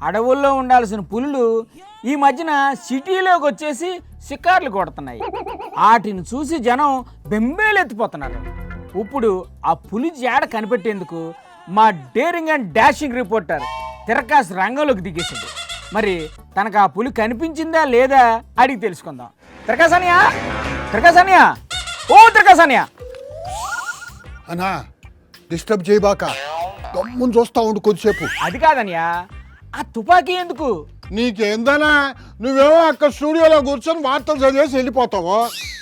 అడవుల్లో ఉండాల్సిన పులులు ఈ మధ్యన సిటీలోకి వచ్చేసి షికార్లు కొడుతున్నాయి. వాటిని చూసి జనం బెంబేలెత్తిపోతున్నారు. ఇప్పుడు ఆ పులి జాడ కనిపెట్టేందుకు మా డేరింగ్ అండ్ డాషింగ్ రిపోర్టర్ తిరకాస్ రంగంలోకి దిగేసింది. మరి తనకు ఆ పులి కనిపించిందా లేదా అడిగి తెలుసుకుందాం. తిరకాసానియా, తిరకాసానియా, ఓ తిరకాసానియా. అన్నా డిస్టర్బ్ చేయబాక, గమ్మున చూస్తా ఉండు కొద్దిసేపు. అది కాదనియా, ఆ తుపాకీ ఎందుకు? నీకేందనా, నువ్వేమో అక్కడ స్టూడియోలో కూర్చొని వార్తలు చదివేసి వెళ్ళిపోతావు.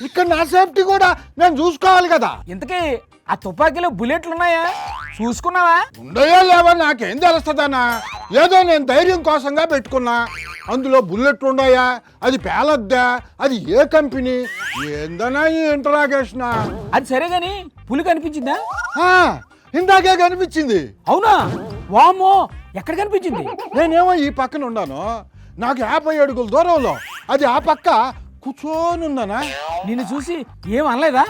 ఇక్కడ నా సేఫ్టీ కూడా నేను చూసుకోవాలి కదా. ఇంతకీ ఆ తుపాకీలో బుల్లెట్లు ఉన్నాయా? చూసుకున్నావా? ఉండయో లేవా నాకేం తెలుస్తుందన్నా. ఏదో నేను ధైర్యం కోసంగా పెట్టుకున్నా. అందులో బుల్లెట్లు ఉన్నాయా, అది పేలద్దా, అది ఏ కంపెనీ, ఏందనా ఈ ఇంటరాగేషన్? అది సరే గాని పులి కనిపించిందా? ఇందాకే కనిపించింది. అవునా? వామ్మో, ఎక్కడ కనిపించింది? నేనేమో ఈ పక్కన ఉన్నాను, నాకు 50 అడుగుల దూరంలో అది ఆ పక్క కూర్చొని ఉందనా. నిన్ను చూసి ఏం అనలేదా?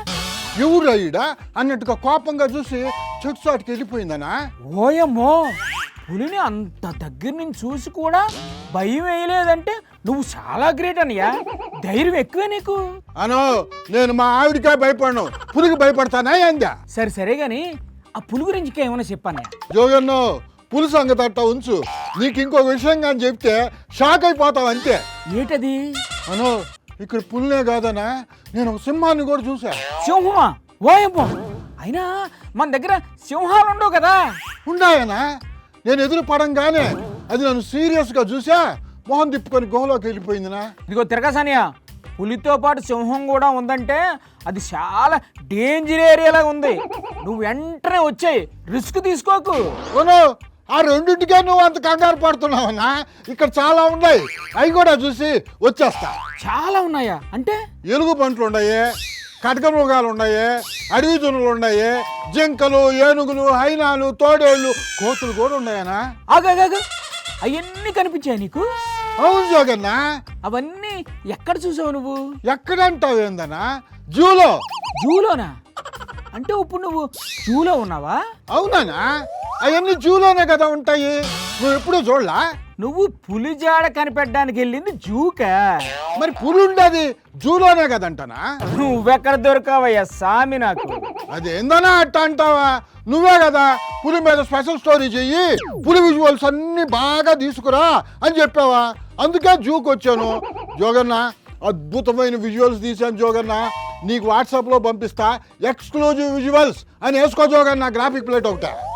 ఎవరు అయ్యడా అన్నట్టుగా కోపంగా చూసి చెట్టు చాటుకి వెళ్ళిపోయిందనా. ఓయమ్మో, పులిని అంత దగ్గర నుంచి చూసి కూడా భయం వేయలేదంటే నువ్వు చాలా గ్రేట్ అనియా. ధైర్యం ఎక్కువే నీకు. అను, నేను మా ఆవిడికే భయపడను, పులికి భయపడతానా ఏందా? సరే సరే గాని ఆ పులి గురించి ఏమైనా చెప్పాను? జోగన్నో, పులి సంగతి అట్టా ఉంచు. నీకు ఇంకో విషయం కానీ చెప్తే షాక్ అయిపోతావు అంతే. ఏంటది? అను, ఇక్కడ పులినే కాదనా, నేను ఒక సింహాన్ని కూడా చూసా. సింహమా? ఓయమ్మో, అయినా మన దగ్గర సింహాలు ఉండవు కదా. ఉన్నాయనా, నేను ఎదురు పడంగానే అది నన్ను సీరియస్గా చూసా, మొహం తిప్పుకొని గుహలోకి వెళ్ళిపోయిందినా. ఇదిగో తిరగసానియా, పులితో పాటు సింహం కూడా ఉందంటే అది చాలా డేంజర్ ఏరియాలా ఉంది. నువ్వు వెంటనే వచ్చాయి, రిస్క్ తీసుకోకు. ఓను, ఆ రెండింటికే నువ్వు అంత కంగారు పడుతున్నావునా. ఇక్కడ చాలా ఉన్నాయి, అవి కూడా చూసి వచ్చేస్తా. చాలా ఉన్నాయా? అంటే ఎలుగు పంటలు ఉన్నాయి, కటకమృగాలు ఉన్నాయి, అడవి జనులు ఉన్నాయి, జింకలు, ఏనుగులు, హైనాలు, తోడేళ్ళు, కోతులు కూడా ఉన్నాయనా. ఆగాగా, అవన్నీ కనిపించాయి నీకు? అవును జోగన్నా. అవన్నీ ఎక్కడ చూసావు నువ్వు? ఎక్కడంటావు ఏందనా? జూలో. జూలోనా? అంటే ఇప్పుడు నువ్వు జూలో ఉన్నావా? అవునానా, అవన్నీ జూలోనే కదా ఉంటాయి. నువ్వు ఎప్పుడూ చూడలా? నువ్వు పులి జాడ కనిపెట్టడానికి వెళ్ళింది జూకా? మరి పులి ఉండేది జూలోనే కదంటనా. నువ్వెక్కడ దొరకావయ్యా సామి నాకు? అదేందనా అట్ట అంటావా? నువ్వే కదా పులి మీద స్పెషల్ స్టోరీ చెయ్యి, పులి విజువల్స్ అన్ని బాగా తీసుకురా అని చెప్పావా. అందుకే జూకి వచ్చాను. జోగన్న, అద్భుతమైన విజువల్స్ తీశాను జోగన్న, నీకు వాట్సాప్లో పంపిస్తా. ఎక్స్క్లూజివ్ విజువల్స్ అని వేసుకో జోగన్న, గ్రాఫిక్ ప్లేట్ ఒకట.